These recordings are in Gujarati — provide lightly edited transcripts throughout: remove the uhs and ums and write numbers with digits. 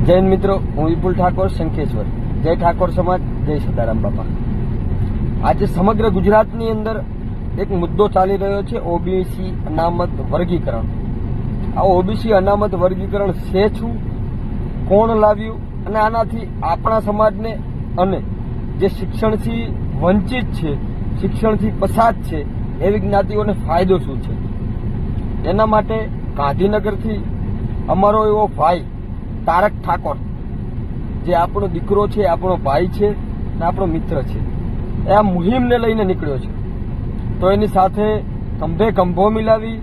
જૈન મિત્રો, હું વિપુલ ઠાકોર શંખેશ્વર. જય ઠાકોર સમાજ, જય સદારામ બાપા. આજે સમગ્ર ગુજરાતની અંદર એક મુદ્દો ચાલી રહ્યો છે, ઓબીસી અનામત વર્ગીકરણ. આ ઓબીસી અનામત વર્ગીકરણ છે શું, કોણ લાવ્યું અને આનાથી આપણા સમાજને અને જે શિક્ષણથી વંચિત છે, શિક્ષણથી પછાત છે એવી જ્ઞાતિઓને ફાયદો શું છે. એના માટે ગાંધીનગરથી અમારો એવો ભાઈ તારક ઠાકોર, જે આપણો દીકરો છે, આપણો ભાઈ છે અને આપણો મિત્ર છે, એ આ મુહિમને લઈને નીકળ્યો છે. તો એની સાથે ખંભે ખંભો મિલાવી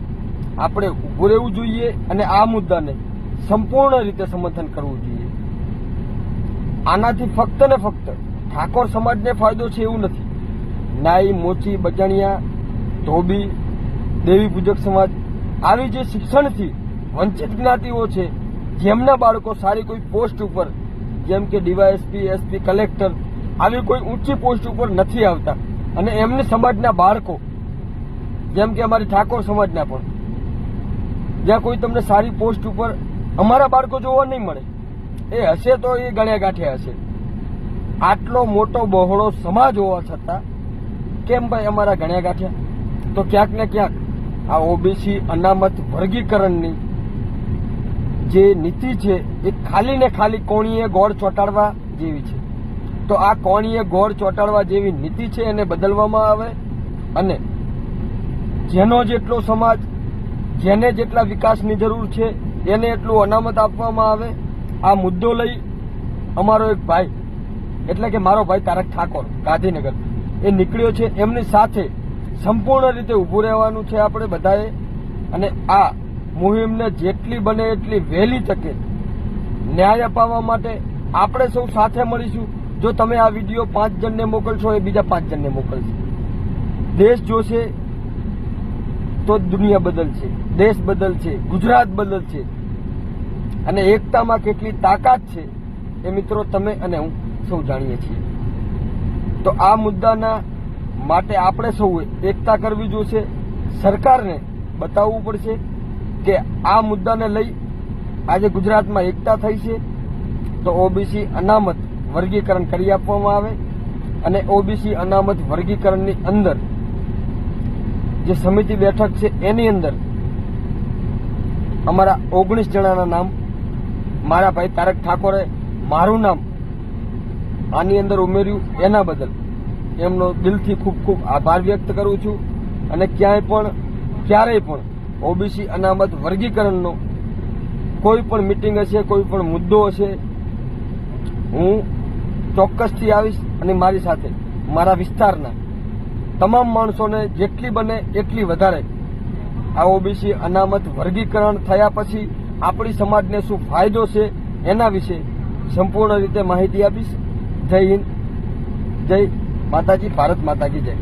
આપણે ઉભું રહેવું જોઈએ અને આ મુદ્દાને સંપૂર્ણ રીતે સમર્થન કરવું જોઈએ. આનાથી ફક્ત ને ફક્ત ઠાકોર સમાજને ફાયદો છે એવું નથી. નાઈ, મોચી, બજાણિયા, ધોબી, દેવી પૂજક સમાજ, આવી જે શિક્ષણથી વંચિત જ્ઞાતિઓ છે, જેમના બાળકો સારી કોઈ પોસ્ટ ઉપર, જેમ કે ડીવાયએસપી, એસપી, કલેક્ટર, આવી કોઈ ઊંચી પોસ્ટ ઉપર નથી આવતા, અને એમની સમાજના બાળકો, જેમ કે અમારી ઠાકોર સમાજના પણ, જ્યાં કોઈ તમને સારી પોસ્ટ ઉપર અમારા બાળકો જોવા નહીં મળે. એ હશે તો એ ગણ્યા ગાંઠ્યા હશે. આટલો મોટો બહોળો સમાજ હોવા છતાં કેમ ભાઈ અમારા ગણ્યા ગાંઠ્યા? તો ક્યાંક ને ક્યાંક આ ઓબીસી અનામત વર્ગીકરણની જે નીતિ છે એ ખાલી ને ખાલી કોણીએ ગોળ ચોંટાડવા જેવી છે. તો આ કોણીએ ગોળ ચોંટાડવા જેવી નીતિ છે એને બદલવામાં આવે અને જેનો જેટલો સમાજ, જેને જેટલા વિકાસની જરૂર છે એને એટલું અનામત આપવામાં આવે. આ મુદ્દો લઈ અમારો એક ભાઈ, એટલે કે મારો ભાઈ તારક ઠાકોર ગાંધીનગર, એ નીકળ્યો છે. એમની સાથે સંપૂર્ણ રીતે ઊભું રહેવાનું છે આપણે બધાએ, અને આ મુહિમને જેટલી બને એટલી વહેલી તકે ન્યાય અપાવવા માટે આપણે સૌ સાથે મળીશું. જો તમે આ વિડીયો 5 જણને મોકલશો, એ બીજા 5 જણને મોકલશે. દેશ જોશે તો દુનિયા બદલશે, દેશ બદલશે, ગુજરાત બદલશે. અને એકતામાં કેટલી તાકાત છે એ મિત્રો તમે અને હું સૌ જાણીએ છીએ. તો આ મુદ્દાના માટે આપણે સૌએ એકતા કરવી જોશે. સરકારને બતાવવું પડશે કે આ મુદ્દાને લઈ આજે ગુજરાતમાં એકતા થઈ છે. તો ઓબીસી અનામત વર્ગીકરણ કરી આપવામાં આવે અને ઓબીસી અનામત વર્ગીકરણની અંદર જે સમિતિ બેઠક છે એની અંદર અમારા 19 જણાના નામ, મારા ભાઈ તારક ઠાકોરે મારું નામ આની અંદર ઉમેર્યું, એના બદલ એમનો દિલથી ખૂબ ખૂબ આભાર વ્યક્ત કરું છું. અને ક્યારેય પણ ઓબીસી અનામત વર્ગીકરણનો કોઈ પણ મિટિંગ હશે, કોઈ પણ મુદ્દો હશે, હું ચોક્કસથી આવીશ અને મારી સાથે મારા વિસ્તારના તમામ માણસોને જેટલી બને એટલી વધારે આ ઓબીસી અનામત વર્ગીકરણ થયા પછી આપણી સમાજને શું ફાયદો છે એના વિશે સંપૂર્ણ રીતે માહિતી આપીશ. જય હિન્દ, જય માતાજી, ભારત માતા કી જય.